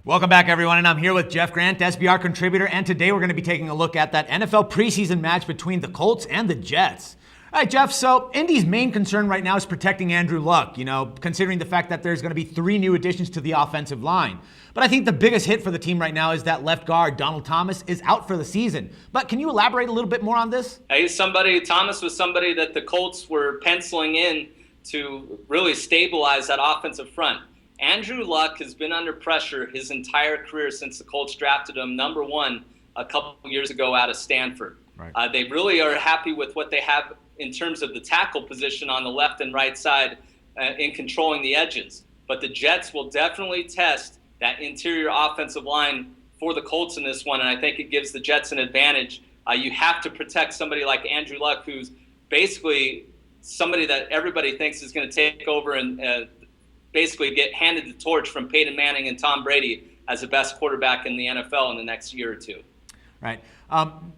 Welcome back, everyone, and I'm here with Jeff Grant, SBR contributor, and today we're going to be taking a look at that NFL preseason match between the Colts and the Jets. All right, Jeff, so Indy's main concern right now is protecting Andrew Luck, considering the fact that there's going to be 3 new additions to the offensive line. But I think the biggest hit for the team right now is that left guard, Donald Thomas, is out for the season. But can you elaborate a little bit more on this? Thomas was somebody that the Colts were penciling in to really stabilize that offensive front. Andrew Luck has been under pressure his entire career since the Colts drafted him number 1 a couple years ago out of Stanford. Right. They really are happy with what they have in terms of the tackle position on the left and right side in controlling the edges. But the Jets will definitely test that interior offensive line for the Colts in this one, and I think it gives the Jets an advantage. You have to protect somebody like Andrew Luck, who's basically somebody that everybody thinks is going to take over and basically get handed the torch from Peyton Manning and Tom Brady as the best quarterback in the NFL in the next year or two. Right.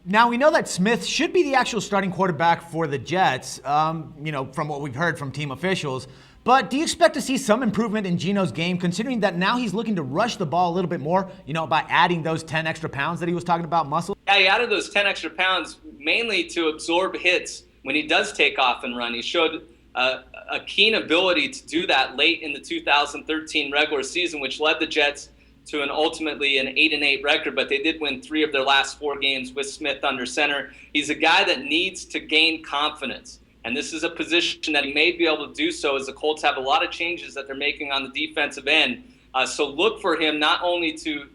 Now, we know that Smith should be the actual starting quarterback for the Jets, from what we've heard from team officials. But do you expect to see some improvement in Geno's game, considering that now he's looking to rush the ball a little bit more, by adding those 10 extra pounds that he was talking about, muscle? Yeah, he added those 10 extra pounds mainly to absorb hits when he does take off and run. He showed a keen ability to do that late in the 2013 regular season, which led the Jets to ultimately an 8-8 record, but they did win 3 of their last 4 games with Smith under center. He's a guy that needs to gain confidence, and this is a position that he may be able to do so as the Colts have a lot of changes that they're making on the defensive end. So look for him not only to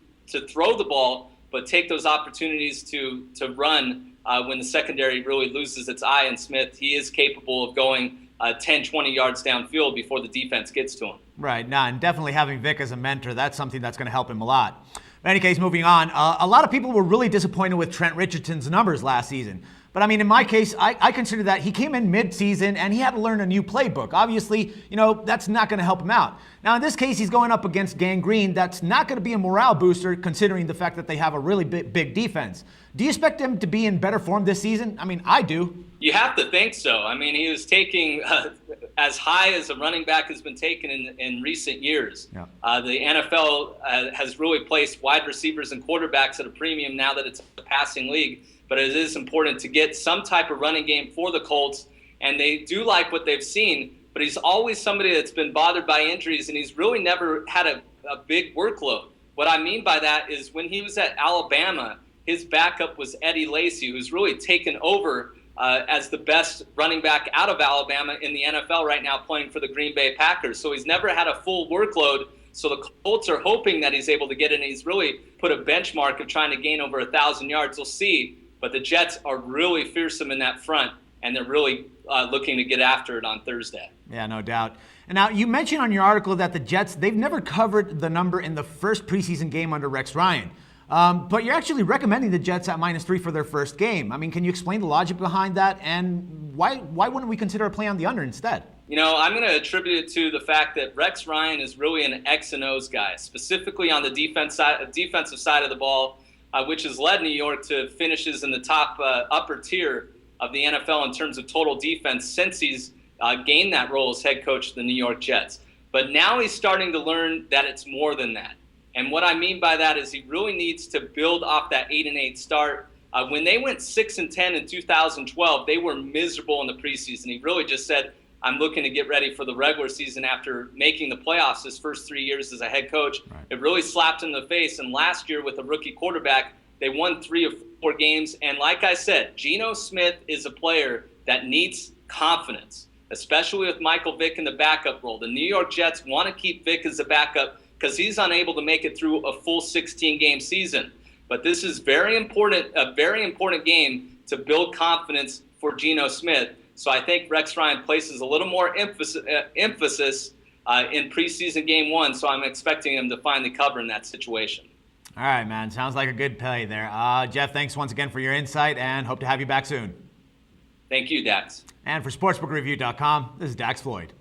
throw the ball, but take those opportunities to run when the secondary really loses its eye. And Smith, he is capable of going 10, 20 yards downfield before the defense gets to him. Right, and definitely having Vic as a mentor, that's something that's going to help him a lot. In any case, moving on, a lot of people were really disappointed with Trent Richardson's numbers last season. But I mean, in my case, I consider that he came in mid-season and he had to learn a new playbook. Obviously, that's not going to help him out. Now, in this case, he's going up against Gang Green. That's not going to be a morale booster, considering the fact that they have a really big defense. Do you expect him to be in better form this season? I mean, I do. You have to think so. I mean, he was taking as high as a running back has been taken in recent years. Yeah. The NFL has really placed wide receivers and quarterbacks at a premium now that it's a passing league. But it is important to get some type of running game for the Colts, and they do like what they've seen, but he's always somebody that's been bothered by injuries, and he's really never had a big workload. What I mean by that is when he was at Alabama, his backup was Eddie Lacy, who's really taken over as the best running back out of Alabama in the NFL right now, playing for the Green Bay Packers. So he's never had a full workload. So the Colts are hoping that he's able to get in. He's really put a benchmark of trying to gain over 1,000 yards. We'll see. But the Jets are really fearsome in that front, and they're really looking to get after it on Thursday. Yeah, no doubt. And now, you mentioned on your article that the Jets, they've never covered the number in the first preseason game under Rex Ryan. But you're actually recommending the Jets at -3 for their first game. I mean, can you explain the logic behind that? And why wouldn't we consider a play on the under instead? I'm going to attribute it to the fact that Rex Ryan is really an X and O's guy, specifically on the defensive side of the ball, which has led New York to finishes in the top upper tier of the NFL in terms of total defense since he's gained that role as head coach of the New York Jets. But now he's starting to learn that it's more than that. And what I mean by that is he really needs to build off that 8-8 start. When they went 6-10 in 2012, they were miserable in the preseason. He really just said, I'm looking to get ready for the regular season after making the playoffs his first 3 years as a head coach. Right. It really slapped him in the face. And last year with a rookie quarterback, they won 3 of 4 games. And like I said, Geno Smith is a player that needs confidence, especially with Michael Vick in the backup role. The New York Jets want to keep Vick as a backup because he's unable to make it through a full 16-game season. But this is a very important game to build confidence for Geno Smith. So I think Rex Ryan places a little more emphasis in preseason game 1, so I'm expecting him to finally cover in that situation. All right, man. Sounds like a good play there. Jeff, thanks once again for your insight, and hope to have you back soon. Thank you, Dax. And for SportsbookReview.com, this is Dax Floyd.